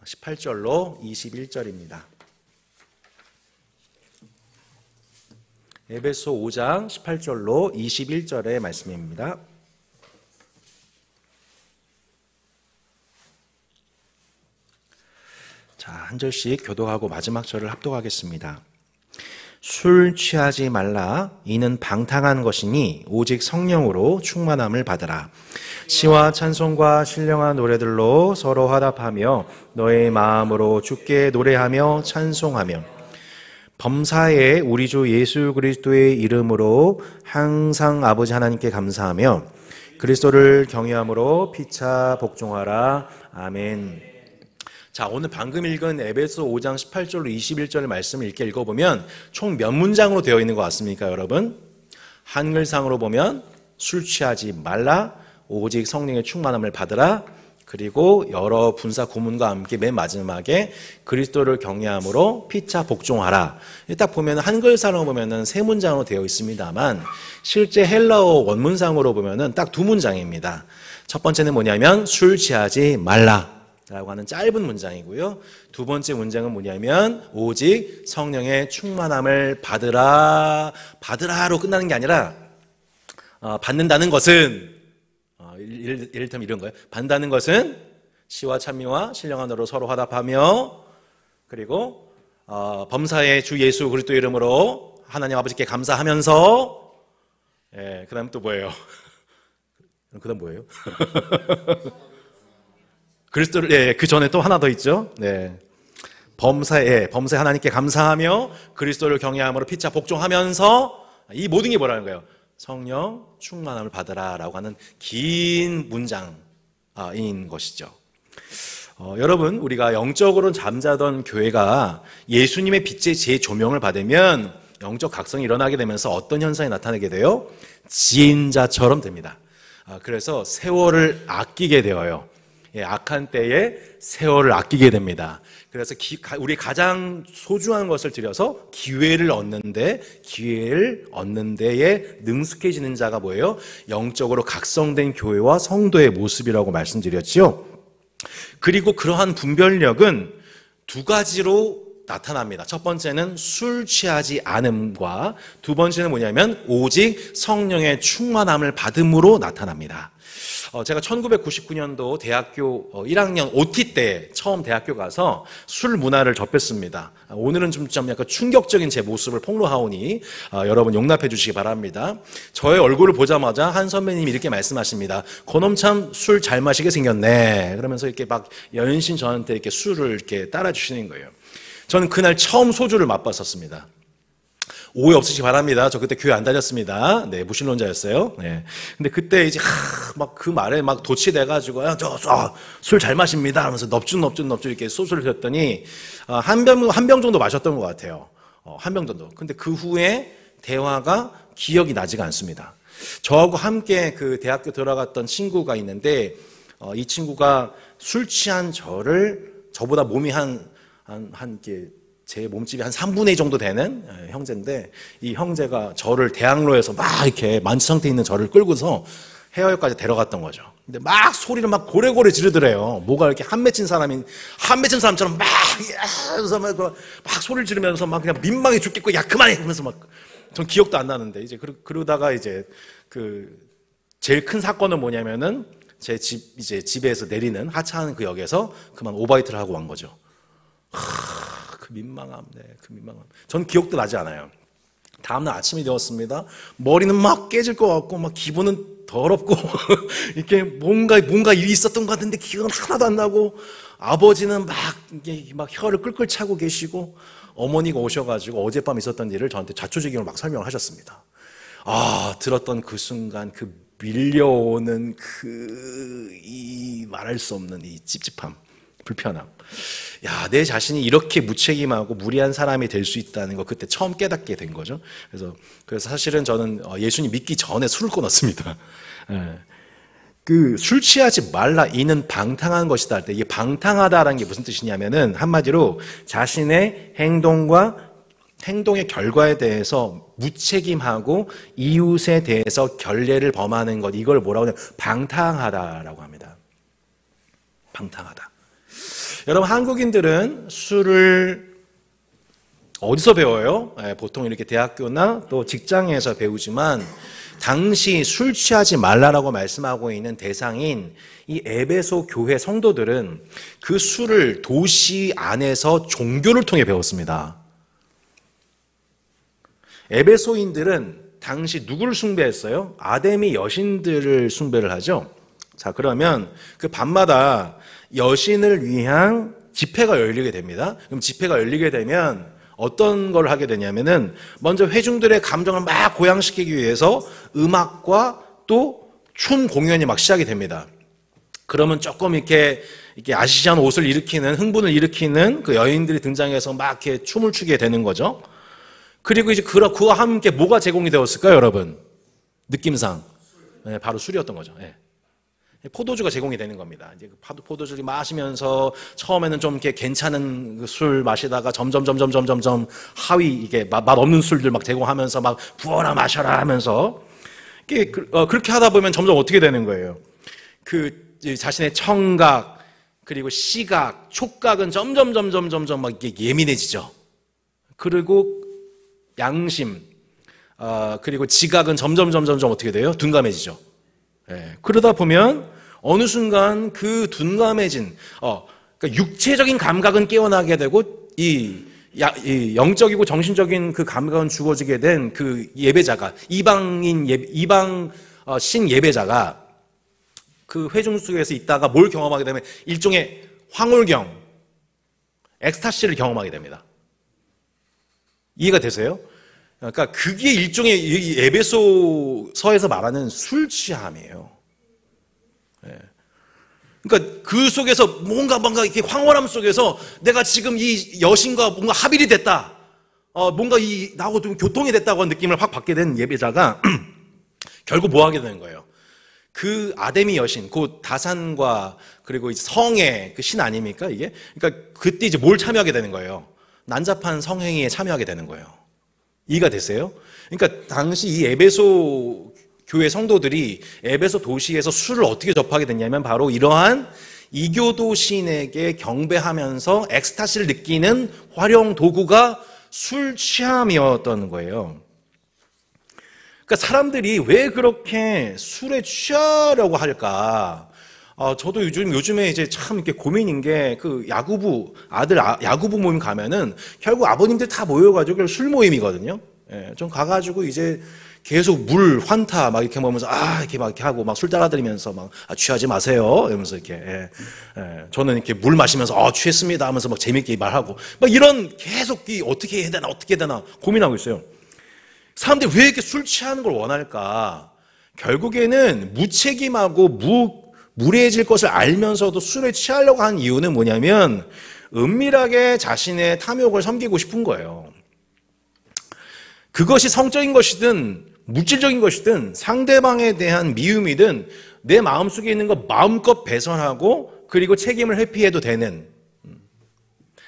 18절로 21절입니다. 에베소 5장 18절로 21절의 말씀입니다. 자, 한 절씩 교독하고 마지막 절을 합독하겠습니다. 술 취하지 말라. 이는 방탕한 것이니 오직 성령으로 충만함을 받으라. 시와 찬송과 신령한 노래들로 서로 화답하며 너의 마음으로 주께 노래하며 찬송하며 범사에 우리 주 예수 그리스도의 이름으로 항상 아버지 하나님께 감사하며 그리스도를 경외함으로 피차 복종하라. 아멘. 자, 오늘 방금 읽은 에베소 5장 18절로 21절 말씀을 이렇게 읽어보면 총 몇 문장으로 되어 있는 것 같습니까, 여러분? 한글상으로 보면 술 취하지 말라, 오직 성령의 충만함을 받으라, 그리고 여러 분사 구문과 함께 맨 마지막에 그리스도를 경외함으로 피차 복종하라. 딱 보면 한글상으로 보면은 세 문장으로 되어 있습니다만 실제 헬라어 원문상으로 보면은 딱 두 문장입니다. 첫 번째는 뭐냐면 술 취하지 말라 라고 하는 짧은 문장이고요. 두 번째 문장은 뭐냐면 오직 성령의 충만함을 받으라. 받으라로 끝나는 게 아니라 받는다는 것은 이를테면 이런 거예요. 받는다는 것은 시와 찬미와 신령한 노로 서로 화답하며 그리고 범사의 주 예수 그리스도 이름으로 하나님 아버지께 감사하면서 그 다음 또 뭐예요? 그 다음 뭐예요? 그리스도를, 그 전에 또 하나 더 있죠. 범사에 하나님께 감사하며 그리스도를 경외함으로 피차 복종하면서 이 모든 게 뭐라는 거예요? 성령 충만함을 받으라 라고 하는 긴 문장인 것이죠. 여러분, 우리가 영적으로는 잠자던 교회가 예수님의 빛의 재조명을 받으면 영적 각성이 일어나게 되면서 어떤 현상이 나타나게 돼요? 지인자처럼 됩니다. 그래서 세월을 아끼게 되어요. 악한 때에 세월을 아끼게 됩니다. 그래서 우리 가장 소중한 것을 들여서 기회를 얻는 데에 능숙해지는 자가 뭐예요? 영적으로 각성된 교회와 성도의 모습이라고 말씀드렸죠. 그리고 그러한 분별력은 두 가지로 나타납니다. 첫 번째는 술 취하지 않음과 두 번째는 뭐냐면 오직 성령의 충만함을 받음으로 나타납니다. 제가 1999년도 대학교 1학년 OT 때 처음 대학교 가서 술 문화를 접했습니다. 오늘은 좀 약간 충격적인 제 모습을 폭로하오니 여러분 용납해 주시기 바랍니다. 저의 얼굴을 보자마자 한 선배님이 이렇게 말씀하십니다. 그놈 참 술 잘 마시게 생겼네. 그러면서 이렇게 막 연신 저한테 이렇게 술을 이렇게 따라 주시는 거예요. 저는 그날 처음 소주를 맛봤었습니다. 오해 없으시기 바랍니다. 저 그때 교회 안 다녔습니다. 무신론자였어요. 근데 그때 이제 막 그 말에 막 도취돼가지고 술 잘 마십니다 하면서 넙죽 이렇게 소주를 드렸더니 한 병 정도 마셨던 것 같아요. 한 병 정도. 근데 그 후에 대화가 기억이 나지가 않습니다. 저하고 함께 그 대학교 들어갔던 친구가 있는데 이 친구가 술 취한 저보다 몸이 제 몸집이 한 3분의 2 정도 되는 형제인데 이 형제가 저를 대학로에서 막 이렇게 만취 상태에 있는 저를 끌고서 헤어역까지 데려갔던 거죠. 근데 막 소리를 막 고래고래 지르더래요. 뭐가 이렇게 한 맺힌 사람처럼 막 소리를 지르면서 막 그냥 민망해 죽겠고 야 그만해 하면서 막 전 기억도 안 나는데 이제 그러다가 이제 제일 큰 사건은 뭐냐면은 제 집에서 내리는 하차하는 그 역에서 그만 오바이트를 하고 간 거죠. 그 민망함. 전 기억도 나지 않아요. 다음날 아침이 되었습니다. 머리는 막 깨질 것 같고, 막 기분은 더럽고, 이렇게 뭔가 일이 있었던 것 같은데 기억은 하나도 안 나고, 아버지는 막 혀를 끌끌 차고 계시고, 어머니가 오셔가지고 어젯밤 있었던 일을 저한테 자초지경으로 막 설명을 하셨습니다. 들었던 그 순간, 그 밀려오는 말할 수 없는 이 찝찝함, 불편함. 내 자신이 이렇게 무책임하고 무리한 사람이 될 수 있다는 거 그때 처음 깨닫게 된 거죠. 그래서 사실은 저는 예수님 믿기 전에 술을 끊었습니다. 술 취하지 말라 이는 방탕한 것이다 할 때 이게 방탕하다라는 게 무슨 뜻이냐면은 한마디로 자신의 행동의 결과에 대해서 무책임하고 이웃에 대해서 결례를 범하는 것 이걸 뭐라고 하냐면 방탕하다라고 합니다. 방탕하다. 여러분, 한국인들은 술을 어디서 배워요? 보통 이렇게 대학교나 또 직장에서 배우지만 당시 술 취하지 말라라고 말씀하고 있는 대상인 이 에베소 교회 성도들은 그 술을 도시 안에서 종교를 통해 배웠습니다. 에베소인들은 당시 누구를 숭배했어요? 아데미 여신들을 숭배를 하죠. 자, 그러면 그 밤마다 여신을 위한 집회가 열리게 됩니다. 그럼 집회가 열리게 되면 어떤 걸 하게 되냐면은 먼저 회중들의 감정을 막 고양시키기 위해서 음악과 또 춤 공연이 막 시작이 됩니다. 그러면 조금 이렇게 아시시한 옷을 일으키는, 흥분을 일으키는 그 여인들이 등장해서 막 이렇게 춤을 추게 되는 거죠. 그리고 이제 그와 함께 뭐가 제공이 되었을까요, 여러분? 느낌상. 네, 바로 술이었던 거죠. 네. 포도주가 제공이 되는 겁니다. 이제 포도주를 마시면서 처음에는 좀 이렇게 괜찮은 술 마시다가 점점 하위 이게 맛 없는 술들 막 제공하면서 막 부어라 마셔라 하면서 그렇게 하다 보면 점점 어떻게 되는 거예요? 그 자신의 청각 그리고 시각, 촉각은 점점 막 이게 예민해지죠. 그리고 양심 그리고 지각은 점점 어떻게 돼요? 둔감해지죠. 예, 그러다 보면 어느 순간 그 둔감해진 그러니까 육체적인 감각은 깨어나게 되고 이 영적이고 정신적인 그 감각은 죽어지게 된 그 예배자가 이방 신 예배자가 그 회중 속에서 있다가 뭘 경험하게 되면 일종의 황홀경, 엑스타시를 경험하게 됩니다. 이해가 되세요? 그러니까 그게 일종의 에베소서에서 말하는 술 취함이에요. 그러니까 그 속에서 뭔가 이렇게 황홀함 속에서 내가 지금 이 여신과 뭔가 합일이 됐다. 뭔가 나하고 좀 교통이 됐다고 하는 느낌을 확 받게 된 예배자가 결국 뭐 하게 되는 거예요? 그 아데미 여신, 그 다산과 그리고 성의 그 신 아닙니까 이게? 그러니까 그때 이제 뭘 참여하게 되는 거예요? 난잡한 성행위에 참여하게 되는 거예요. 이해가 되세요? 그러니까 당시 이 에베소 교회 성도들이 에베소 도시에서 술을 어떻게 접하게 됐냐면 바로 이러한 이교도 신에게 경배하면서 엑스타시를 느끼는 활용 도구가 술 취함이었던 거예요. 그러니까 사람들이 왜 그렇게 술에 취하려고 할까? 저도 요즘에 이제 참 이렇게 고민인 게 그 야구부 모임 가면은 결국 아버님들 다 모여가지고 술 모임이거든요. 예, 좀 가가지고 이제 계속 물, 환타 막 이렇게 먹으면서 이렇게 막 이렇게 하고 막 술 따라드리면서 막 취하지 마세요 이러면서 이렇게 저는 이렇게 물 마시면서 취했습니다 하면서 막 재밌게 말하고 막 이런 계속 어떻게 해야 되나 고민하고 있어요. 사람들이 왜 이렇게 술 취하는 걸 원할까? 결국에는 무책임하고 무례해질 것을 알면서도 술에 취하려고 하는 이유는 뭐냐면 은밀하게 자신의 탐욕을 섬기고 싶은 거예요. 그것이 성적인 것이든 물질적인 것이든 상대방에 대한 미움이든 내 마음속에 있는 거 마음껏 배설하고 그리고 책임을 회피해도 되는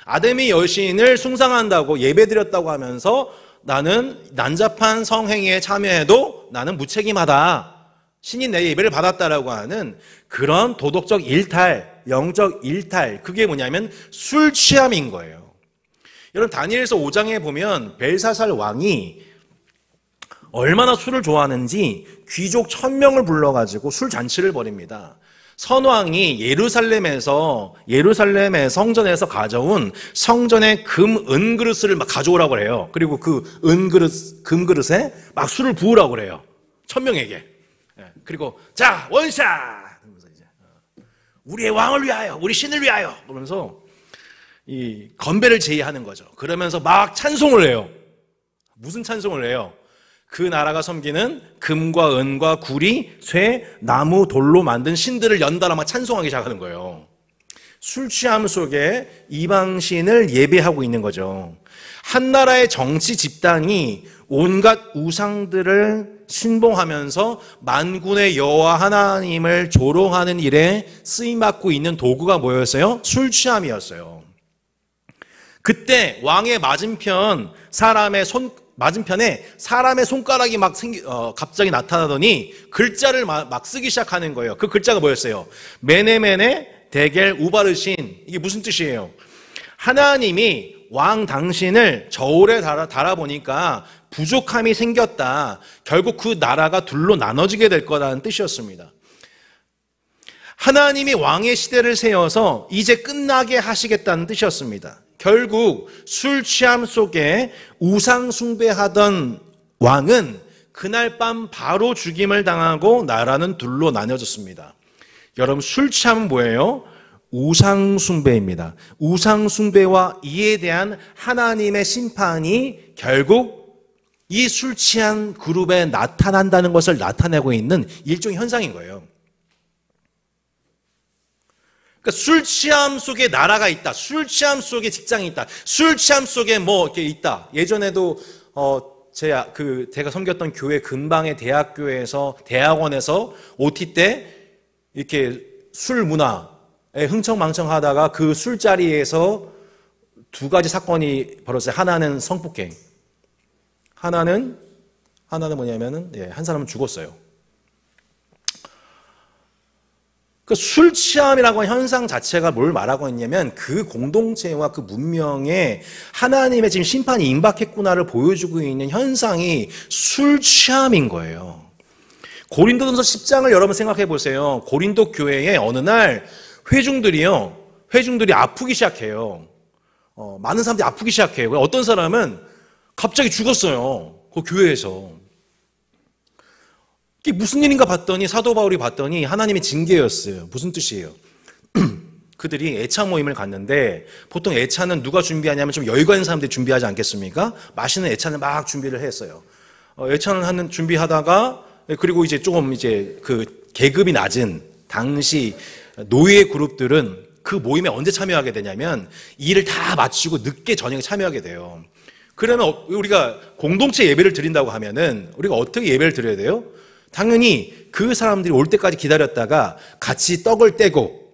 아데미 여신을 숭상한다고 예배드렸다고 하면서 나는 난잡한 성행위에 참여해도 나는 무책임하다. 신이 내 예배를 받았다라고 하는 그런 도덕적 일탈, 영적 일탈, 그게 뭐냐면 술 취함인 거예요. 여러분 다니엘서 5장에 보면 벨사살 왕이 얼마나 술을 좋아하는지 귀족 1000명을 불러가지고 술 잔치를 벌입니다. 선왕이 예루살렘의 성전에서 가져온 성전의 은그릇을 막 가져오라고 해요. 그리고 그 금그릇에 막 술을 부으라고 그래요. 1000명에게. 그리고 자 원샷 그러면서 이제 우리의 왕을 위하여 우리 신을 위하여 그러면서 이 건배를 제의하는 거죠. 그러면서 막 찬송을 해요. 무슨 찬송을 해요? 그 나라가 섬기는 금과 은과 구리, 쇠, 나무, 돌로 만든 신들을 연달아 막 찬송하기 시작하는 거예요. 술 취함 속에 이방신을 예배하고 있는 거죠. 한 나라의 정치 집단이 온갖 우상들을 신봉하면서 만군의 여호와 하나님을 조롱하는 일에 쓰임받고 있는 도구가 뭐였어요? 술 취함이었어요. 그때 왕의 맞은편에 사람의 손가락이 갑자기 나타나더니 글자를 막 쓰기 시작하는 거예요. 그 글자가 뭐였어요? 메네메네 데겔 우바르신, 이게 무슨 뜻이에요? 하나님이 왕 당신을 저울에 달아보니까 부족함이 생겼다. 결국 그 나라가 둘로 나눠지게 될 거라는 뜻이었습니다. 하나님이 왕의 시대를 세워서 이제 끝나게 하시겠다는 뜻이었습니다. 결국 술 취함 속에 우상 숭배하던 왕은 그날 밤 바로 죽임을 당하고 나라는 둘로 나뉘어졌습니다. 여러분, 술 취함은 뭐예요? 우상 숭배입니다. 우상 숭배와 이에 대한 하나님의 심판이 결국 이 술 취한 그룹에 나타난다는 것을 나타내고 있는 일종의 현상인 거예요. 그러니까 술 취함 속에 나라가 있다. 술 취함 속에 직장이 있다. 술 취함 속에 뭐 이렇게 있다. 예전에도 제가 섬겼던 교회 근방의 대학원에서 OT 때 이렇게 술 문화에 흥청망청하다가 그 술자리에서 두 가지 사건이 벌어졌어요. 하나는 성폭행, 하나는 뭐냐면은 한 사람은 죽었어요. 그 술 취함이라고 하는 현상 자체가 뭘 말하고 있냐면 그 공동체와 그 문명에 하나님의 지금 심판이 임박했구나를 보여주고 있는 현상이 술 취함인 거예요. 고린도전서 10장을 여러분 생각해 보세요. 고린도 교회에 어느 날 회중들이 아프기 시작해요. 많은 사람들이 아프기 시작해요. 어떤 사람은 갑자기 죽었어요. 그 교회에서. 이게 무슨 일인가 봤더니 사도 바울이 봤더니 하나님의 징계였어요. 무슨 뜻이에요? 그들이 애차 모임을 갔는데 보통 애차는 누가 준비하냐면 좀 여유가 있는 사람들이 준비하지 않겠습니까? 맛있는 애차를 막 준비를 했어요. 애차는 준비하다가 그리고 이제 조금 그 계급이 낮은 당시 노예 그룹들은 그 모임에 언제 참여하게 되냐면 일을 다 마치고 늦게 저녁에 참여하게 돼요. 그러면 우리가 공동체 예배를 드린다고 하면은 우리가 어떻게 예배를 드려야 돼요? 당연히 그 사람들이 올 때까지 기다렸다가 같이 떡을 떼고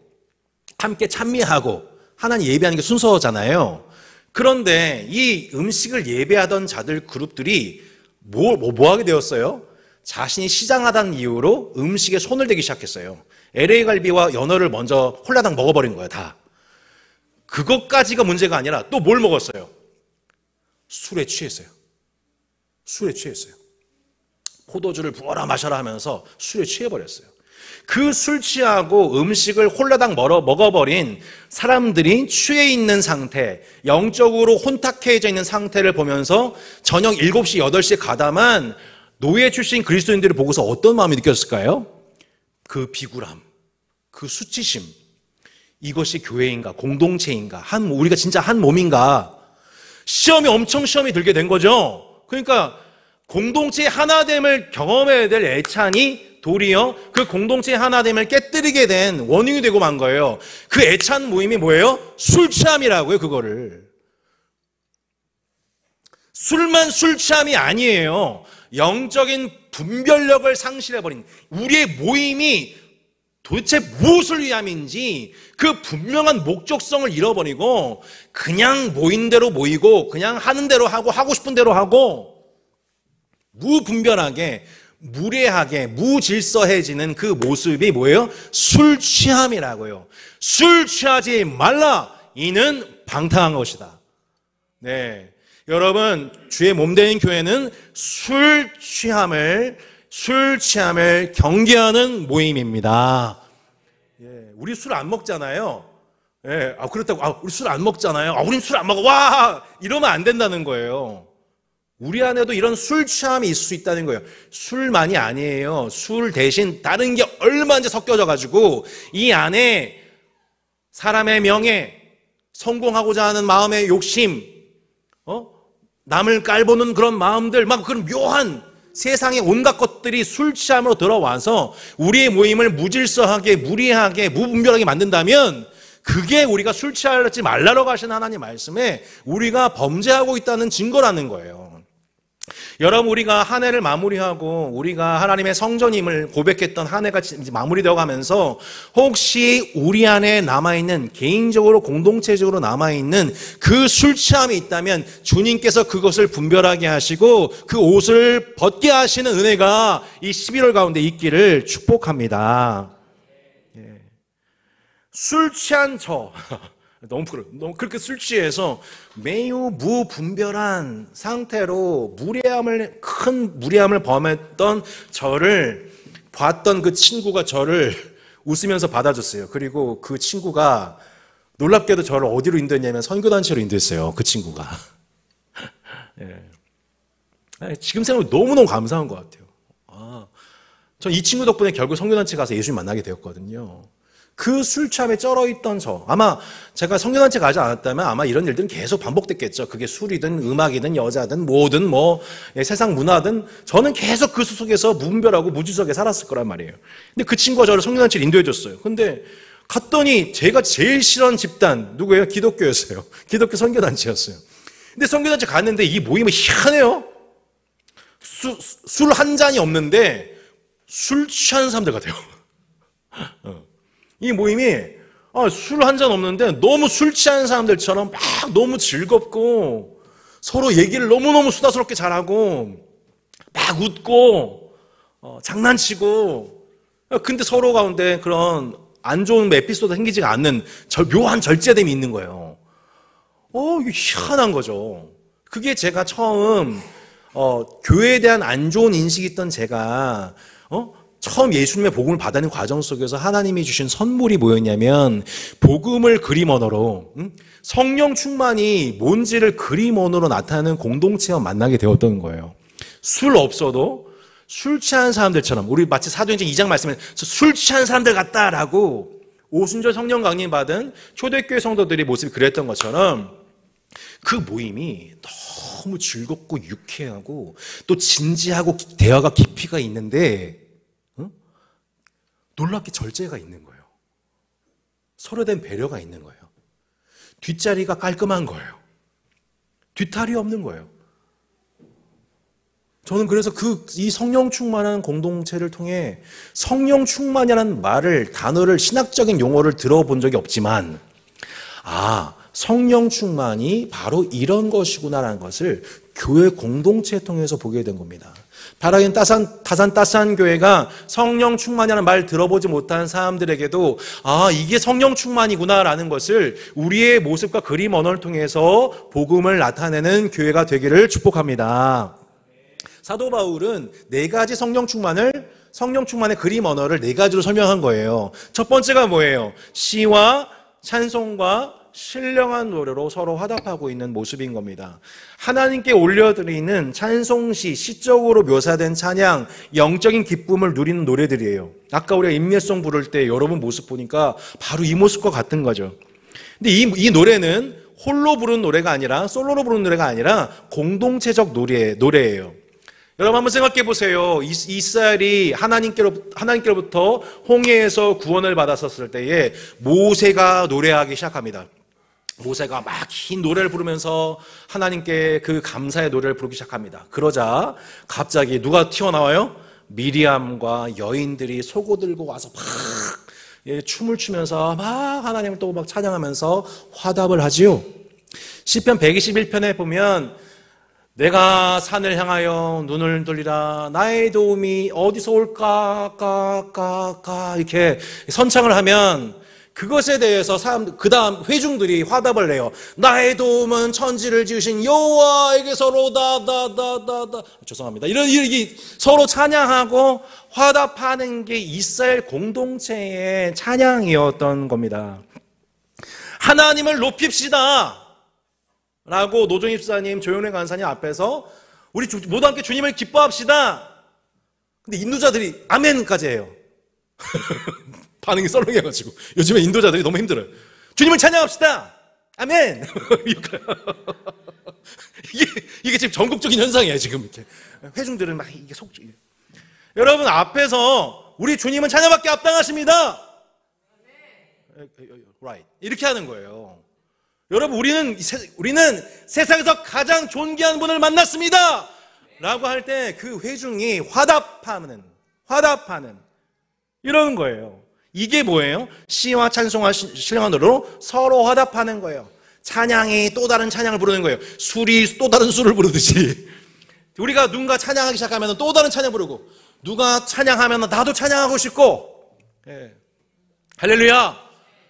함께 찬미하고 하나님 예배하는 게 순서잖아요. 그런데 이 음식을 예배하던 자들 그룹들이 뭐 하게 되었어요? 자신이 시장하다는 이유로 음식에 손을 대기 시작했어요. LA 갈비와 연어를 먼저 홀라당 먹어버린 거예요, 다. 그것까지가 문제가 아니라 또 뭘 먹었어요? 술에 취했어요. 포도주를 부어라 마셔라 하면서 술에 취해버렸어요. 그 술 취하고 음식을 홀라당 먹어버린 사람들이 취해 있는 상태, 영적으로 혼탁해져 있는 상태를 보면서 저녁 7시, 8시에 가담한 노예 출신 그리스도인들을 보고서 어떤 마음이 느꼈을까요? 그 비굴함, 그 수치심, 이것이 교회인가, 공동체인가, 우리가 진짜 한 몸인가, 시험이 들게 된 거죠. 그러니까 공동체의 하나됨을 경험해야 될 애찬이 도리어 그 공동체의 하나됨을 깨뜨리게 된 원인이 되고 만 거예요. 그 애찬 모임이 뭐예요? 술 취함이라고요, 그거를. 술만 술 취함이 아니에요. 영적인 분별력을 상실해버린 우리의 모임이 도대체 무엇을 위함인지 그 분명한 목적성을 잃어버리고 그냥 모인 대로 모이고 그냥 하는 대로 하고 싶은 대로 하고 무분별하게 무례하게 무질서해지는 그 모습이 뭐예요? 술 취함이라고요. 술 취하지 말라. 이는 방탕한 것이다. 네, 여러분, 주의 몸되는 교회는 술 취함을 경계하는 모임입니다. 우리 술 안 먹잖아요. 그렇다고 우리 술 안 먹잖아요. 우린 술 안 먹어. 와, 이러면 안 된다는 거예요. 우리 안에도 이런 술 취함이 있을 수 있다는 거예요. 술만이 아니에요. 술 대신 다른 게 얼마든지 섞여져 가지고 이 안에 사람의 명예, 성공하고자 하는 마음의 욕심, 남을 깔보는 그런 마음들, 막 그런 묘한 세상의 온갖 것들이 술 취함으로 들어와서 우리의 모임을 무질서하게, 무리하게, 무분별하게 만든다면 그게 우리가 술 취하지 말라고 하신 하나님 말씀에 우리가 범죄하고 있다는 증거라는 거예요. 여러분, 우리가 한 해를 마무리하고 우리가 하나님의 성전임을 고백했던 한 해가 이제 마무리되어 가면서 혹시 우리 안에 남아있는, 개인적으로 공동체적으로 남아있는 그 술 취함이 있다면 주님께서 그것을 분별하게 하시고 그 옷을 벗게 하시는 은혜가 이 11월 가운데 있기를 축복합니다. 술 취한 너무 그렇게 술 취해서 매우 무분별한 상태로 큰 무례함을 범했던 저를 봤던 그 친구가 저를 웃으면서 받아줬어요. 그리고 그 친구가 놀랍게도 저를 어디로 인도했냐면 선교단체로 인도했어요. 그 친구가. 예. 지금 생각하면 너무너무 감사한 것 같아요. 전 이 친구 덕분에 결국 선교단체 가서 예수님 만나게 되었거든요. 그 술 취함에 쩔어있던 아마 제가 선교단체 가지 않았다면 아마 이런 일들은 계속 반복됐겠죠. 그게 술이든 음악이든 여자든 뭐든 세상 문화든 저는 계속 그 속에서 무분별하고 무지석에 살았을 거란 말이에요. 근데 그 친구가 저를 선교단체를 인도해줬어요. 근데 갔더니 제가 제일 싫어하는 집단 누구예요? 기독교였어요. 기독교 선교단체였어요. 근데 선교단체 갔는데 이 모임은 희한해요. 술 한 잔이 없는데 술 취하는 사람들 같아요. 이 모임이 술 한 잔 없는데 너무 술 취하는 사람들처럼 막 너무 즐겁고 서로 얘기를 너무너무 수다스럽게 잘하고 막 웃고 장난치고 근데 서로 가운데 그런 안 좋은 에피소드가 생기지가 않는 묘한 절제됨이 있는 거예요. 이게 희한한 거죠. 그게 제가 처음 교회에 대한 안 좋은 인식이 있던 제가 처음 예수님의 복음을 받아낸 과정 속에서 하나님이 주신 선물이 뭐였냐면 복음을 그림 언어로 성령 충만이 뭔지를 그림 언어로 나타내는 공동체와 만나게 되었던 거예요. 술 없어도 술 취한 사람들처럼 우리 마치 사도행전 2장 말씀에 술 취한 사람들 같다라고 오순절 성령 강림 받은 초대교회 성도들의 모습이 그랬던 것처럼 그 모임이 너무 즐겁고 유쾌하고 또 진지하고 대화가 깊이가 있는데 놀랍게 절제가 있는 거예요. 서로 된 배려가 있는 거예요. 뒷자리가 깔끔한 거예요. 뒤탈이 없는 거예요. 저는 그래서 이 성령 충만한 공동체를 통해 성령 충만이라는 단어를 신학적인 용어를 들어본 적이 없지만 성령 충만이 바로 이런 것이구나라는 것을 교회 공동체를 통해서 보게 된 겁니다. 바라긴 타산 따스한 교회가 성령 충만이라는 말 들어보지 못한 사람들에게도 이게 성령 충만이구나라는 것을 우리의 모습과 그림 언어를 통해서 복음을 나타내는 교회가 되기를 축복합니다. 사도 바울은 4가지 성령 충만의 그림 언어를 4가지로 설명한 거예요. 첫 번째가 뭐예요? 시와 찬송과 신령한 노래로 서로 화답하고 있는 모습인 겁니다. 하나님께 올려드리는 찬송시, 시적으로 묘사된 찬양, 영적인 기쁨을 누리는 노래들이에요. 아까 우리가 임예송 부를 때 여러분 모습 보니까 바로 이 모습과 같은 거죠. 근데 이 노래는 홀로 부르는 노래가 아니라 솔로로 부르는 노래가 아니라 공동체적 노래예요. 여러분 한번 생각해 보세요. 이스라엘이 하나님께로부터 홍해에서 구원을 받았었을 때에 모세가 노래하기 시작합니다. 모세가 막 긴 노래를 부르면서 하나님께 그 감사의 노래를 부르기 시작합니다. 그러자 갑자기 누가 튀어나와요? 미리암과 여인들이 속옷 들고 와서 막 춤을 추면서 막 하나님을 또 막 찬양하면서 화답을 하지요. 시편 121편에 보면 내가 산을 향하여 눈을 돌리라 나의 도움이 어디서 올까 이렇게 선창을 하면 그것에 대해서 그 다음 회중들이 화답을 내요. 나의 도움은 천지를 지으신 여호와에게서로다. 죄송합니다. 이런 서로 찬양하고 화답하는 게 이스라엘 공동체의 찬양이었던 겁니다. 하나님을 높입시다 라고 노종희 집사님, 조영래 간사님 앞에서 우리 모두 함께 주님을 기뻐합시다. 근데 인도자들이 아멘까지 해요. 반응이 썰렁해가지고 요즘에 인도자들이 너무 힘들어요. 주님을 찬양합시다. 아멘. 이게 지금 전국적인 현상이에요. 지금 이렇게 회중들은 막 이게 여러분 앞에서 우리 주님은 찬양밖에 앞당하십니다. Right. 이렇게 하는 거예요. 여러분 우리는 세상에서 가장 존귀한 분을 만났습니다 라고 할 때 그 회중이 화답하는 이러는 거예요. 이게 뭐예요? 시와 찬송과 신령한 노래로 서로 화답하는 거예요. 찬양이 또 다른 찬양을 부르는 거예요. 술이 또 다른 술을 부르듯이 우리가 누군가 찬양하기 시작하면 또 다른 찬양 부르고 누가 찬양하면 나도 찬양하고 싶고 할렐루야.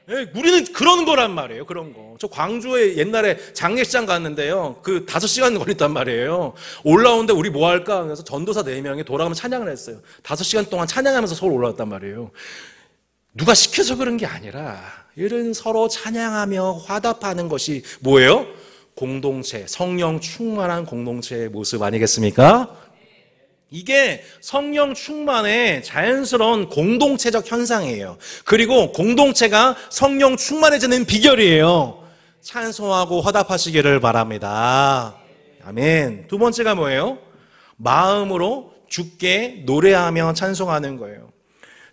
예, 우리는 그런 거란 말이에요. 그런 거. 저 광주에 옛날에 장례식장 갔는데요. 그 5시간 걸렸단 말이에요. 올라오는데 우리 뭐 할까 하면서 전도사 4명이 돌아가면 찬양을 했어요. 5시간 동안 찬양하면서 서울 올라왔단 말이에요. 누가 시켜서 그런 게 아니라 이런 서로 찬양하며 화답하는 것이 뭐예요? 공동체, 성령 충만한 공동체의 모습 아니겠습니까? 이게 성령 충만의 자연스러운 공동체적 현상이에요. 그리고 공동체가 성령 충만해지는 비결이에요. 찬송하고 화답하시기를 바랍니다. 아멘. 두 번째가 뭐예요? 마음으로 주께 노래하며 찬송하는 거예요.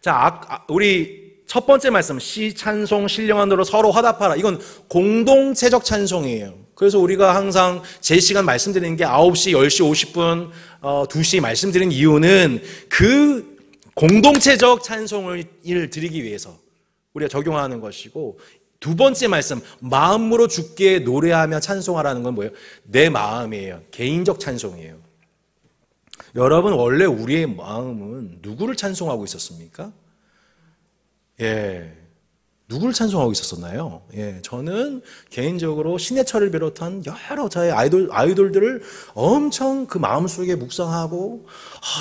자, 우리 첫 번째 말씀, 시, 찬송, 신령한으로 서로 화답하라. 이건 공동체적 찬송이에요. 그래서 우리가 항상 제 시간 말씀드리는 게 9시, 10시 50분, 2시 말씀드리는 이유는 그 공동체적 찬송을 드리기 위해서 우리가 적용하는 것이고, 두 번째 말씀, 마음으로 주께 노래하며 찬송하라는 건 뭐예요? 내 마음이에요. 개인적 찬송이에요. 여러분, 원래 우리의 마음은 누구를 찬송하고 있었습니까? 예. 누구를 찬송하고 있었었나요? 예, 저는 개인적으로 신해철을 비롯한 여러 저의 아이돌들을 엄청 그 마음속에 묵상하고,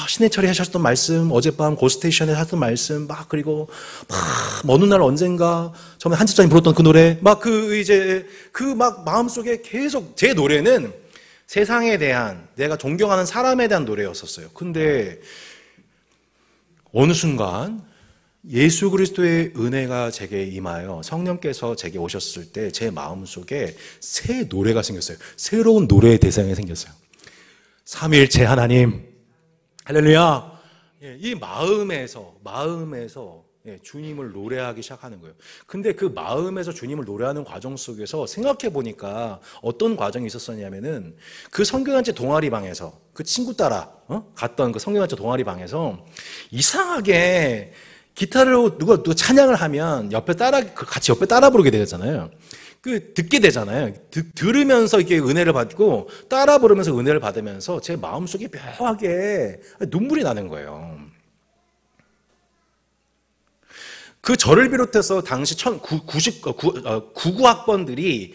신해철이 하셨던 말씀, 어젯밤 고스테이션에 하셨던 말씀, 그리고 먼 훗날 언젠가, 처음에 한지장이 불렀던 그 노래, 마음속에 계속 제 노래는 세상에 대한, 내가 존경하는 사람에 대한 노래였었어요. 근데 어느 순간 예수 그리스도의 은혜가 제게 임하여 성령께서 제게 오셨을 때 제 마음속에 새 노래가 생겼어요. 새로운 노래의 대상이 생겼어요. 삼위일체 하나님, 할렐루야. 이 마음에서 주님을 노래하기 시작하는 거예요. 근데 그 마음에서 주님을 노래하는 과정 속에서 생각해 보니까 어떤 과정이 있었었냐면은, 그 성경단체 동아리방에서 그 친구 따라 갔던 그 성경단체 동아리방에서 이상하게 기타로 누가 찬양을 하면 같이 옆에 따라 부르게 되잖아요. 듣게 되잖아요. 들으면서 이렇게 은혜를 받고 따라 부르면서 은혜를 받으면서 제 마음속에 묘하게 눈물이 나는 거예요. 그 저를 비롯해서 당시 99학번들이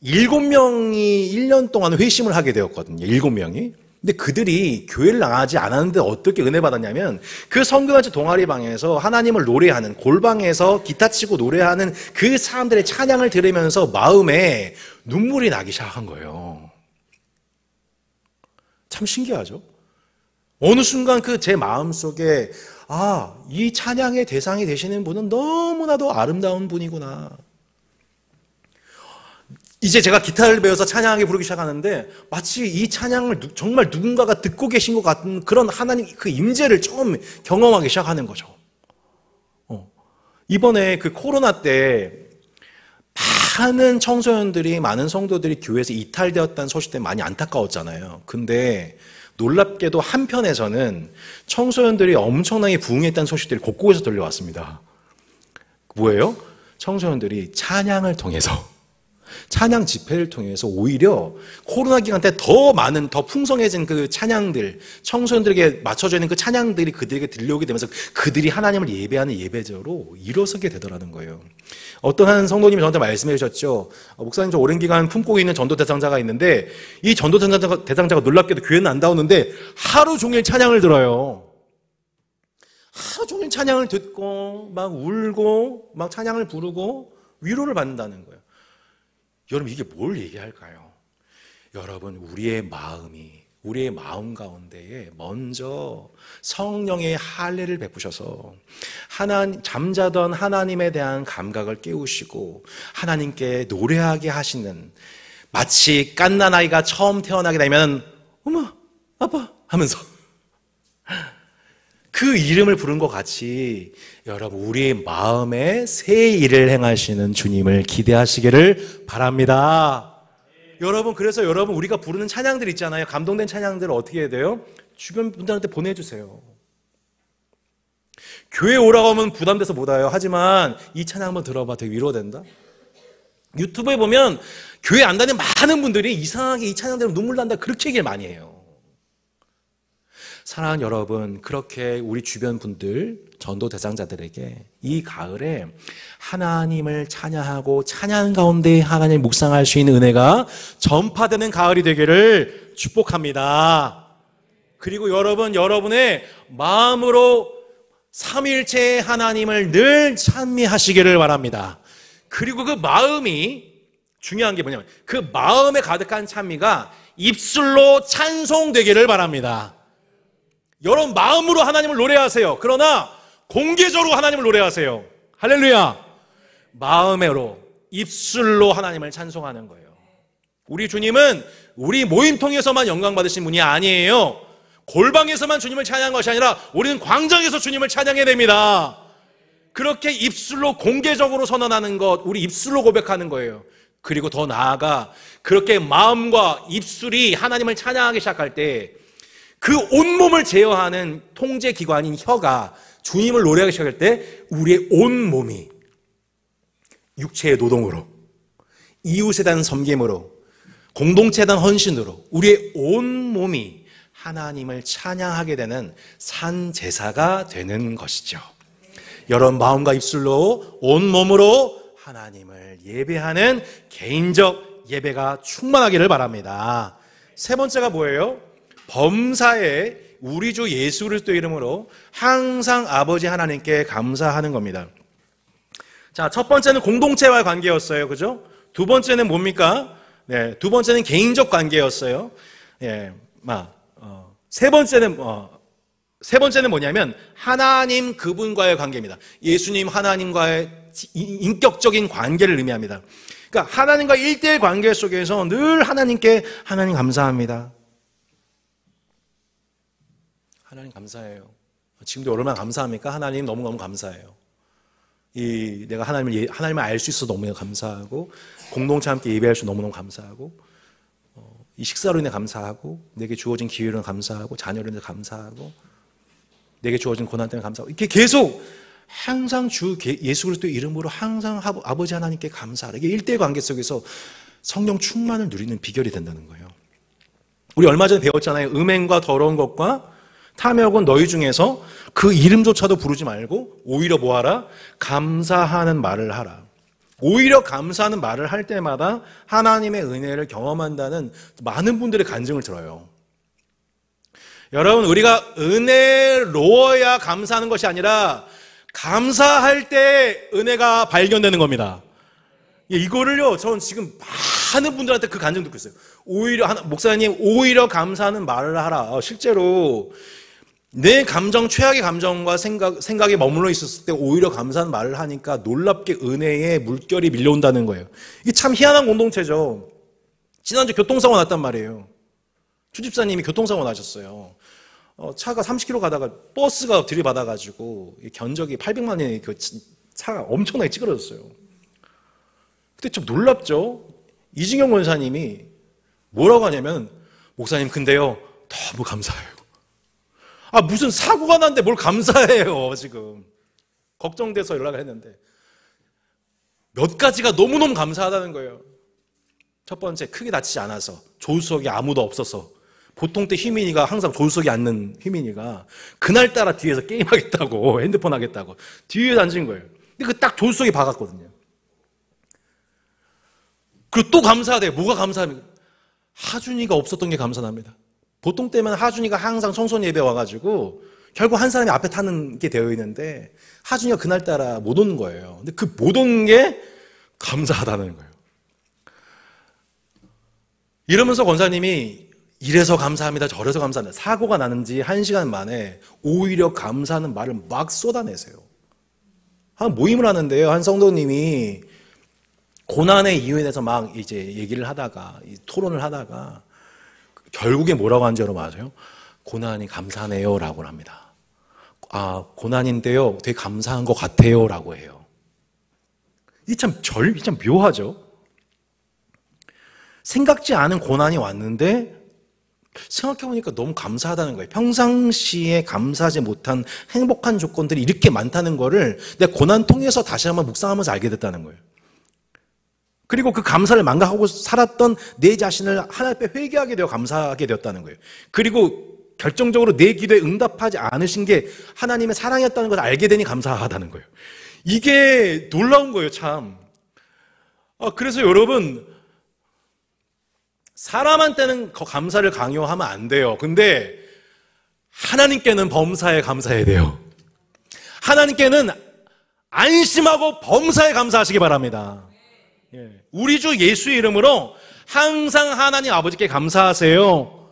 7명이 1년 동안 회심을 하게 되었거든요. 7명이. 근데 그들이 교회를 나가지 않았는데 어떻게 은혜 받았냐면, 그 성교단체 동아리방에서 하나님을 노래하는, 골방에서 기타 치고 노래하는 그 사람들의 찬양을 들으면서 마음에 눈물이 나기 시작한 거예요. 참 신기하죠? 어느 순간 제 마음속에, 이 찬양의 대상이 되시는 분은 너무나도 아름다운 분이구나. 이제 제가 기타를 배워서 찬양하게 부르기 시작하는데, 마치 이 찬양을 정말 누군가가 듣고 계신 것 같은 그런 하나님 그 임재를 처음 경험하기 시작하는 거죠. 이번에 그 코로나 때 많은 청소년들이, 많은 성도들이 교회에서 이탈되었다는 소식 때문에 많이 안타까웠잖아요. 근데 놀랍게도 한편에서는 청소년들이 엄청나게 부흥했다는 소식들이 곳곳에서 들려왔습니다. 뭐예요? 청소년들이 찬양을 통해서, 찬양 집회를 통해서 오히려 코로나 기간 때 더 많은, 더 풍성해진 그 찬양들, 청소년들에게 맞춰져 있는 그 찬양들이 그들에게 들려오게 되면서 그들이 하나님을 예배하는 예배자로 일어서게 되더라는 거예요. 어떤 한 성도님이 저한테 말씀해 주셨죠. 목사님, 저 오랜 기간 품고 있는 전도 대상자가 있는데, 이 전도 대상자가 놀랍게도 교회는 안 나오는데 하루 종일 찬양을 들어요. 하루 종일 찬양을 듣고 막 울고 막 찬양을 부르고 위로를 받는다는 거예요. 여러분, 이게 뭘 얘기할까요? 여러분, 우리의 마음 가운데에 먼저 성령의 할례를 베푸셔서 잠자던 하나님에 대한 감각을 깨우시고 하나님께 노래하게 하시는, 마치 갓난아이가 처음 태어나게 되면 엄마, 아빠 하면서 그 이름을 부른 것 같이, 여러분, 우리의 마음에 새 일을 행하시는 주님을 기대하시기를 바랍니다. 여러분, 그래서 여러분, 우리가 부르는 찬양들 있잖아요. 감동된 찬양들을 어떻게 해야 돼요? 주변 분들한테 보내주세요. 교회 오라고 하면 부담돼서 못 와요. 하지만 이 찬양 한번 들어봐, 되게 위로된다. 유튜브에 보면 교회 안 다니는 많은 분들이 이상하게 이 찬양 들으면 눈물 난다, 그렇게 얘기를 많이 해요. 사랑하는 여러분, 그렇게 우리 주변 분들, 전도 대상자들에게 이 가을에 하나님을 찬양하고 찬양 가운데 하나님을 묵상할 수 있는 은혜가 전파되는 가을이 되기를 축복합니다. 그리고 여러분의 마음으로 삼위일체의 하나님을 늘 찬미하시기를 바랍니다. 그리고 그 마음이 중요한 게 뭐냐면 그 마음에 가득한 찬미가 입술로 찬송되기를 바랍니다. 여러분 마음으로 하나님을 노래하세요. 그러나 공개적으로 하나님을 노래하세요. 할렐루야. 마음으로 입술로 하나님을 찬송하는 거예요. 우리 주님은 우리 모임통에서만 영광 받으신 분이 아니에요. 골방에서만 주님을 찬양한 것이 아니라 우리는 광장에서 주님을 찬양해야 됩니다. 그렇게 입술로 공개적으로 선언하는 것, 우리 입술로 고백하는 거예요. 그리고 더 나아가 그렇게 마음과 입술이 하나님을 찬양하기 시작할 때 그 온몸을 제어하는 통제기관인 혀가 주님을 노래하기 시작할 때 우리의 온몸이 육체의 노동으로, 이웃에 대한 섬김으로, 공동체에 대한 헌신으로 우리의 온몸이 하나님을 찬양하게 되는 산제사가 되는 것이죠. 여러분 마음과 입술로 온몸으로 하나님을 예배하는 개인적 예배가 충만하기를 바랍니다. 세 번째가 뭐예요? 범사에 우리 주 예수 그리스도 이름으로 항상 아버지 하나님께 감사하는 겁니다. 자, 첫 번째는 공동체와의 관계였어요. 그죠? 두 번째는 뭡니까? 네, 두 번째는 개인적 관계였어요. 예, 세 번째는 뭐냐면 하나님 그분과의 관계입니다. 예수님 하나님과의 인격적인 관계를 의미합니다. 그러니까 하나님과 1대1 관계 속에서 늘 하나님께 하나님 감사합니다. 하나님 감사해요. 지금도 얼마나 감사합니까? 하나님 너무너무 감사해요. 내가 하나님을 알 수 있어서 너무너무 감사하고 공동체 함께 예배할 수 너무너무 감사하고 이 식사로 인해 감사하고 내게 주어진 기회로 감사하고 자녀로 인해 감사하고 내게 주어진 고난 때문에 감사하고 이렇게 계속 항상 주 예수 그리스도의 이름으로 항상 아버지 하나님께 감사하라. 이게 1대1 관계 속에서 성령 충만을 누리는 비결이 된다는 거예요. 우리 얼마 전에 배웠잖아요. 음행과 더러운 것과 탐욕은 너희 중에서 그 이름조차도 부르지 말고 오히려 뭐하라? 감사하는 말을 하라. 오히려 감사하는 말을 할 때마다 하나님의 은혜를 경험한다는 많은 분들의 간증을 들어요. 여러분 우리가 은혜로워야 감사하는 것이 아니라 감사할 때 은혜가 발견되는 겁니다. 이거를요 저는 지금 많은 분들한테 그 간증 듣고 있어요. 오히려 목사님 오히려 감사하는 말을 하라. 실제로 내 감정, 최악의 감정과 생각에 머물러 있었을 때 오히려 감사하는 말을 하니까 놀랍게 은혜의 물결이 밀려온다는 거예요. 이게 참 희한한 공동체죠. 지난주 교통사고 났단 말이에요. 추집사님이 교통사고 나셨어요. 차가 30km 가다가 버스가 들이받아가지고 견적이 800만 원이 그 차가 엄청나게 찌그러졌어요. 그때 좀 놀랍죠? 이진경 권사님이 뭐라고 하냐면 목사님 근데요 너무 감사해요. 무슨 사고가 났는데 뭘 감사해요. 지금 걱정돼서 연락을 했는데 몇 가지가 너무너무 감사하다는 거예요. 첫 번째, 크게 다치지 않아서 조수석에 아무도 없어서. 보통 때 휘민이가 항상 조수석에 앉는 휘민이가 그날따라 뒤에서 게임하겠다고 핸드폰 하겠다고 뒤에 앉은 거예요. 근데 그 딱 조수석에 박았거든요. 그리고 또 감사하대요. 뭐가 감사합니까? 하준이가 없었던 게 감사합니다. 보통 때면 하준이가 항상 청소년 예배 와가지고 결국 한 사람이 앞에 타는 게 되어 있는데 하준이가 그날따라 못 오는 거예요. 근데 그 못 오는 게 감사하다는 거예요. 이러면서 권사님이 이래서 감사합니다, 저래서 감사합니다. 사고가 나는지 1시간 만에 오히려 감사하는 말을 막 쏟아내세요. 한 모임을 하는데요. 한 성도님이 고난의 이유에 대해서 막 이제 얘기를 하다가 토론을 하다가 결국에 뭐라고 하는지 여러분 아세요? 고난이 감사하네요 라고 합니다. 고난인데요 되게 감사한 것 같아요 라고 해요. 이게 참 묘하죠. 생각지 않은 고난이 왔는데 생각해보니까 너무 감사하다는 거예요. 평상시에 감사하지 못한 행복한 조건들이 이렇게 많다는 거를 내가 고난 통해서 다시 한번 묵상하면서 알게 됐다는 거예요. 그리고 그 감사를 망각하고 살았던 내 자신을 하나님 앞에 회개하게 되어 감사하게 되었다는 거예요. 그리고 결정적으로 내 기도에 응답하지 않으신 게 하나님의 사랑이었다는 것을 알게 되니 감사하다는 거예요. 이게 놀라운 거예요, 참. 그래서 여러분, 사람한테는 감사를 강요하면 안 돼요. 근데 하나님께는 범사에 감사해야 돼요. 하나님께는 안심하고 범사에 감사하시기 바랍니다. 우리 주 예수의 이름으로 항상 하나님 아버지께 감사하세요.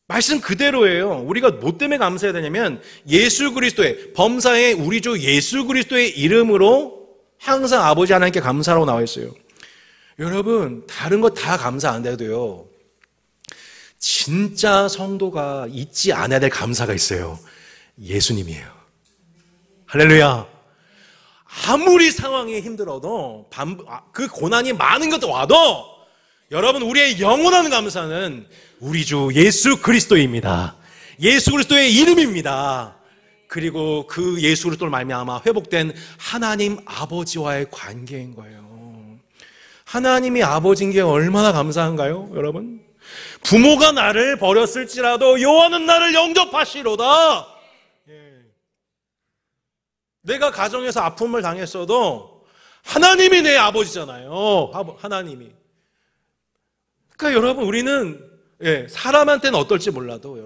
말씀 그대로예요. 우리가 뭐 때문에 감사해야 되냐면 예수 그리스도의 범사에 우리 주 예수 그리스도의 이름으로 항상 아버지 하나님께 감사라고 나와 있어요. 여러분, 다른 거 다 감사 안 해도요, 진짜 성도가 잊지 않아야 될 감사가 있어요. 예수님이에요. 할렐루야. 아무리 상황이 힘들어도 그 고난이 많은 것도 와도 여러분, 우리의 영원한 감사는 우리 주 예수 그리스도입니다. 예수 그리스도의 이름입니다. 그리고 그 예수 그리스도를 말미암아 회복된 하나님 아버지와의 관계인 거예요. 하나님이 아버지인 게 얼마나 감사한가요, 여러분? 부모가 나를 버렸을지라도 여호와는 나를 영접하시로다. 내가 가정에서 아픔을 당했어도 하나님이 내 아버지잖아요. 하나님이. 그러니까 여러분, 우리는 사람한테는 어떨지 몰라도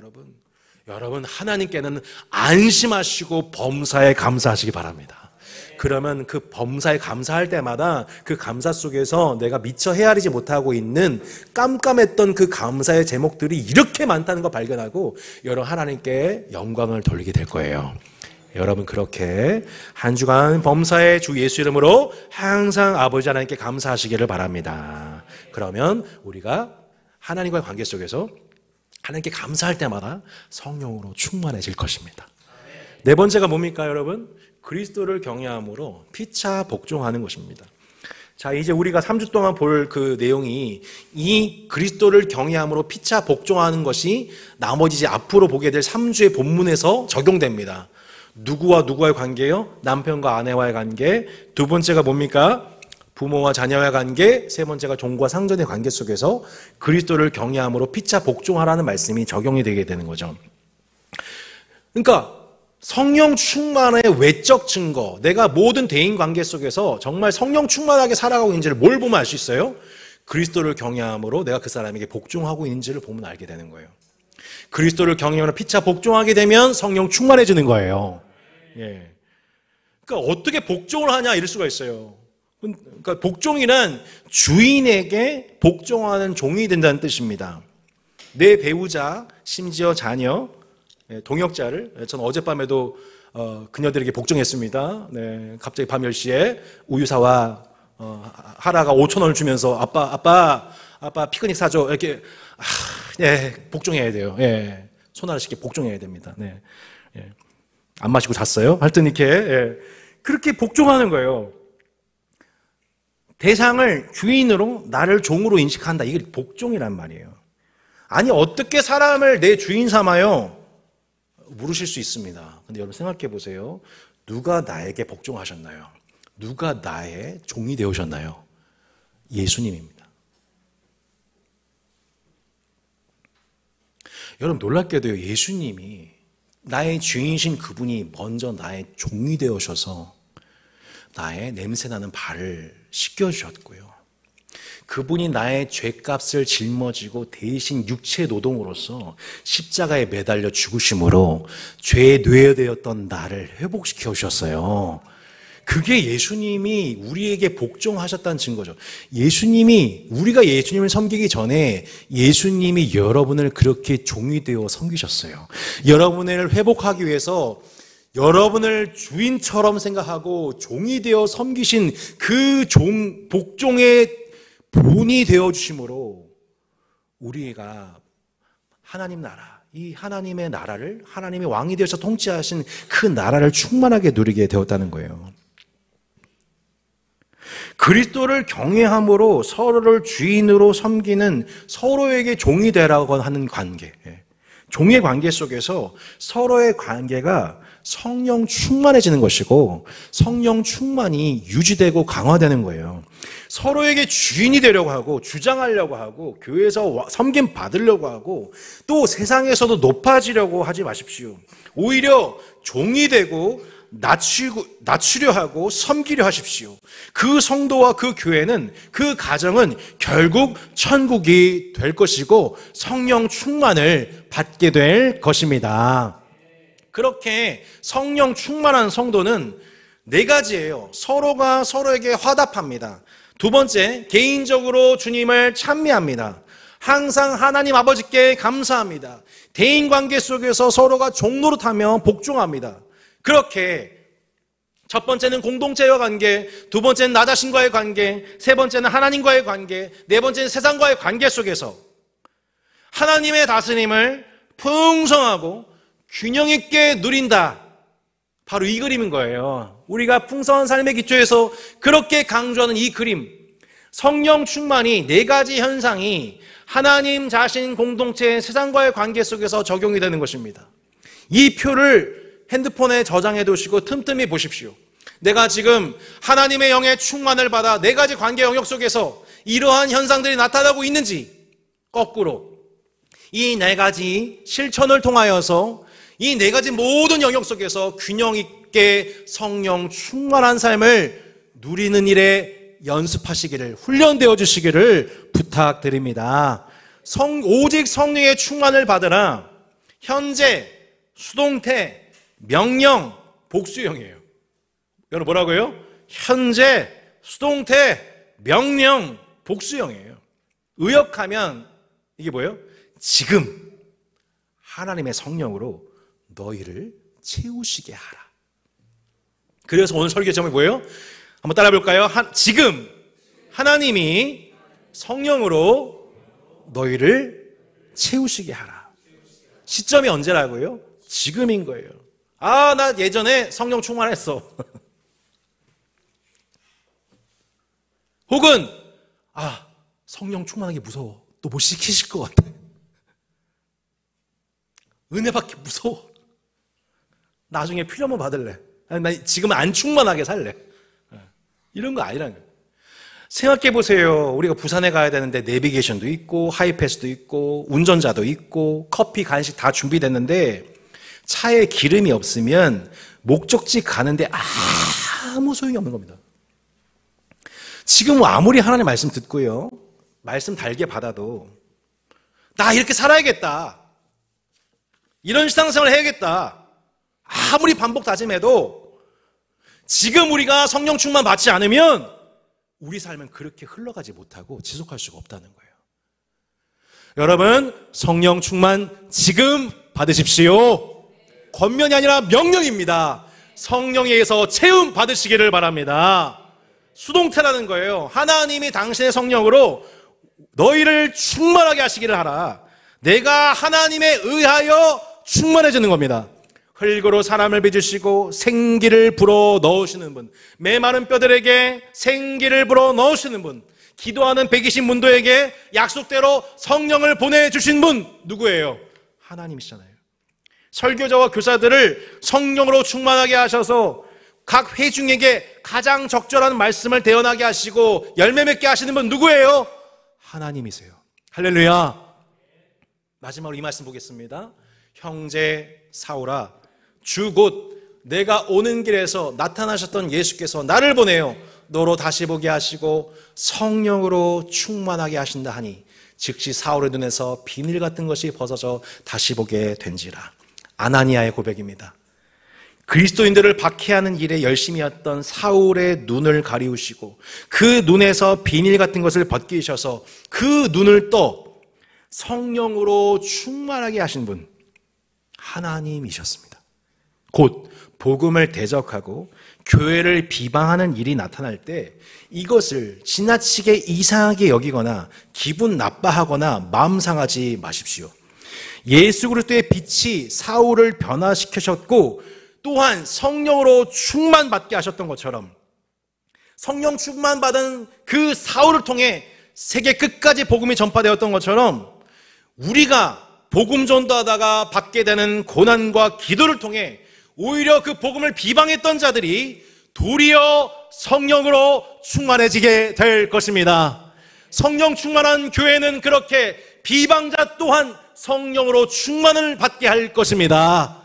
여러분 하나님께는 안심하시고 범사에 감사하시기 바랍니다. 그러면 그 범사에 감사할 때마다 그 감사 속에서 내가 미처 헤아리지 못하고 있는 깜깜했던 그 감사의 제목들이 이렇게 많다는 걸 발견하고 여러분 하나님께 영광을 돌리게 될 거예요. 여러분, 그렇게 한 주간 범사의 주 예수 이름으로 항상 아버지 하나님께 감사하시기를 바랍니다. 그러면 우리가 하나님과의 관계 속에서 하나님께 감사할 때마다 성령으로 충만해질 것입니다. 네 번째가 뭡니까, 여러분? 그리스도를 경외함으로 피차 복종하는 것입니다. 자, 이제 우리가 3주 동안 볼 그 내용이 이 그리스도를 경외함으로 피차 복종하는 것이 나머지 이제 앞으로 보게 될 3주의 본문에서 적용됩니다. 누구와 누구와의 관계요? 남편과 아내와의 관계. 두 번째가 뭡니까? 부모와 자녀와의 관계. 세 번째가 종과 상전의 관계 속에서 그리스도를 경외함으로 피차 복종하라는 말씀이 적용이 되게 되는 거죠. 그러니까 성령 충만의 외적 증거, 내가 모든 대인 관계 속에서 정말 성령 충만하게 살아가고 있는지를 뭘 보면 알 수 있어요? 그리스도를 경외함으로 내가 그 사람에게 복종하고 있는지를 보면 알게 되는 거예요. 그리스도를 경외함으로 피차 복종하게 되면 성령 충만해지는 거예요. 그러니까 어떻게 복종을 하냐 이럴 수가 있어요. 그러니까 복종이란 주인에게 복종하는 종이 된다는 뜻입니다. 내 배우자, 심지어 자녀, 동역자를 저는 어젯밤에도 그녀들에게 복종했습니다. 네, 갑자기 밤 10시에 우유사와 하라가 5,000원을 주면서 아빠 피크닉 사줘 이렇게 복종해야 돼요. 손아래씨께 복종해야 됩니다. 안 마시고 잤어요. 하여튼 이렇게 그렇게 복종하는 거예요. 대상을 주인으로 나를 종으로 인식한다. 이게 복종이란 말이에요. 아니 어떻게 사람을 내 주인 삼아요? 물으실 수 있습니다. 근데 여러분 생각해 보세요. 누가 나에게 복종하셨나요? 누가 나의 종이 되오셨나요? 예수님입니다. 여러분 놀랍게도요. 예수님이 나의 주인이신 그분이 먼저 나의 종이 되오셔서 나의 냄새나는 발을 씻겨주셨고요. 그분이 나의 죄값을 짊어지고 대신 육체 노동으로서 십자가에 매달려 죽으심으로 죄에 뇌어되었던 나를 회복시켜 주셨어요. 그게 예수님이 우리에게 복종하셨다는 증거죠. 우리가 예수님을 섬기기 전에 예수님이 여러분을 그렇게 종이 되어 섬기셨어요. 여러분을 회복하기 위해서 여러분을 주인처럼 생각하고 종이 되어 섬기신 그 복종의 본이 되어주심으로 우리가 하나님 나라, 이 하나님의 나라를 하나님의 왕이 되어서 통치하신 그 나라를 충만하게 누리게 되었다는 거예요. 그리스도를 경외함으로 서로를 주인으로 섬기는 서로에게 종이 되라고 하는 관계, 종의 관계 속에서 서로의 관계가 성령 충만해지는 것이고 성령 충만이 유지되고 강화되는 거예요. 서로에게 주인이 되려고 하고 주장하려고 하고 교회에서 섬김 받으려고 하고 또 세상에서도 높아지려고 하지 마십시오. 오히려 종이 되고 낮추려 하고 섬기려 하십시오. 그 성도와 그 교회는, 그 가정은 결국 천국이 될 것이고 성령 충만을 받게 될 것입니다. 그렇게 성령 충만한 성도는 네 가지예요. 서로가 서로에게 화답합니다. 두 번째, 개인적으로 주님을 찬미합니다. 항상 하나님 아버지께 감사합니다. 대인관계 속에서 서로가 종노릇하며 복종합니다. 그렇게 첫 번째는 공동체와 관계, 두 번째는 나 자신과의 관계, 세 번째는 하나님과의 관계, 네 번째는 세상과의 관계 속에서 하나님의 다스림을 풍성하고 균형 있게 누린다. 바로 이 그림인 거예요. 우리가 풍성한 삶의 기초에서 그렇게 강조하는 이 그림, 성령 충만이 네 가지 현상이 하나님 자신, 공동체, 세상과의 관계 속에서 적용이 되는 것입니다. 이 표를 핸드폰에 저장해 두시고 틈틈이 보십시오. 내가 지금 하나님의 영의 충만을 받아 네 가지 관계 영역 속에서 이러한 현상들이 나타나고 있는지, 거꾸로 이 네 가지 실천을 통하여서 이 네 가지 모든 영역 속에서 균형 있게 성령 충만한 삶을 누리는 일에 연습하시기를, 훈련되어 주시기를 부탁드립니다. 오직 성령의 충만을 받으라. 현재, 수동태, 명령, 복수형이에요. 여러분 뭐라고요? 현재, 수동태, 명령, 복수형이에요. 의역하면 이게 뭐예요? 지금 하나님의 성령으로 너희를 채우시게 하라. 그래서 오늘 설교 제목이 뭐예요? 한번 따라 볼까요? 지금 하나님이 성령으로 너희를 채우시게 하라. 시점이 언제라고요? 지금인 거예요. 아, 나 예전에 성령 충만했어. 혹은 성령 충만하기 무서워. 또 뭐 시키실 것 같아. 은혜 받기 무서워. 나중에 필요하면 받을래. 아니, 나 지금 안 충만하게 살래. 이런 거 아니라는 거예요. 생각해 보세요. 우리가 부산에 가야 되는데 내비게이션도 있고 하이패스도 있고 운전자도 있고 커피, 간식 다 준비됐는데 차에 기름이 없으면 목적지 가는데 아무 소용이 없는 겁니다. 지금 아무리 하나님 말씀 듣고요, 말씀 달게 받아도 나 이렇게 살아야겠다, 이런 신앙생활을 해야겠다, 아무리 반복 다짐해도 지금 우리가 성령 충만 받지 않으면 우리 삶은 그렇게 흘러가지 못하고 지속할 수가 없다는 거예요. 여러분, 성령 충만 지금 받으십시오. 권면이 아니라 명령입니다. 성령에 의해서 체험 받으시기를 바랍니다. 수동태라는 거예요. 하나님이 당신의 성령으로 너희를 충만하게 하시기를 하라. 내가 하나님에 의하여 충만해지는 겁니다. 흙으로 사람을 빚으시고 생기를 불어 넣으시는 분, 메마른 뼈들에게 생기를 불어 넣으시는 분, 기도하는 120문도에게 약속대로 성령을 보내주신 분 누구예요? 하나님이시잖아요. 설교자와 교사들을 성령으로 충만하게 하셔서 각 회중에게 가장 적절한 말씀을 대언하게 하시고 열매 맺게 하시는 분 누구예요? 하나님이세요. 할렐루야. 마지막으로 이 말씀 보겠습니다. 형제 사울아, 주 곧 내가 오는 길에서 나타나셨던 예수께서 나를 보내어 너로 다시 보게 하시고 성령으로 충만하게 하신다 하니 즉시 사울의 눈에서 비늘 같은 것이 벗어져 다시 보게 된지라. 아나니아의 고백입니다. 그리스도인들을 박해하는 일에 열심히 했던 사울의 눈을 가리우시고 그 눈에서 비닐 같은 것을 벗기셔서 그 눈을 떠 성령으로 충만하게 하신 분, 하나님이셨습니다. 곧 복음을 대적하고 교회를 비방하는 일이 나타날 때 이것을 지나치게 이상하게 여기거나 기분 나빠하거나 마음 상하지 마십시오. 예수 그리스도의 빛이 사울을 변화시키셨고 또한 성령으로 충만받게 하셨던 것처럼 성령 충만받은 그 사울을 통해 세계 끝까지 복음이 전파되었던 것처럼 우리가 복음 전도하다가 받게 되는 고난과 기도를 통해 오히려 그 복음을 비방했던 자들이 도리어 성령으로 충만해지게 될 것입니다. 성령 충만한 교회는 그렇게 비방자 또한 성령으로 충만을 받게 할 것입니다.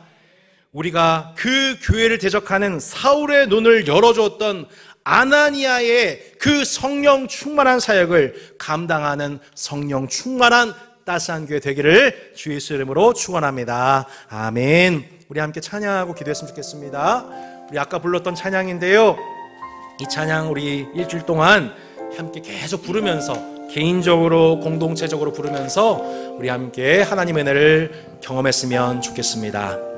우리가 그 교회를 대적하는 사울의 눈을 열어주었던 아나니아의 그 성령 충만한 사역을 감당하는 성령 충만한 따스한 교회 되기를 주 예수 이름으로 축원합니다. 아멘. 우리 함께 찬양하고 기도했으면 좋겠습니다. 우리 아까 불렀던 찬양인데요, 이 찬양 우리 일주일 동안 함께 계속 부르면서, 개인적으로 공동체적으로 부르면서 우리 함께 하나님의 은혜를 경험했으면 좋겠습니다.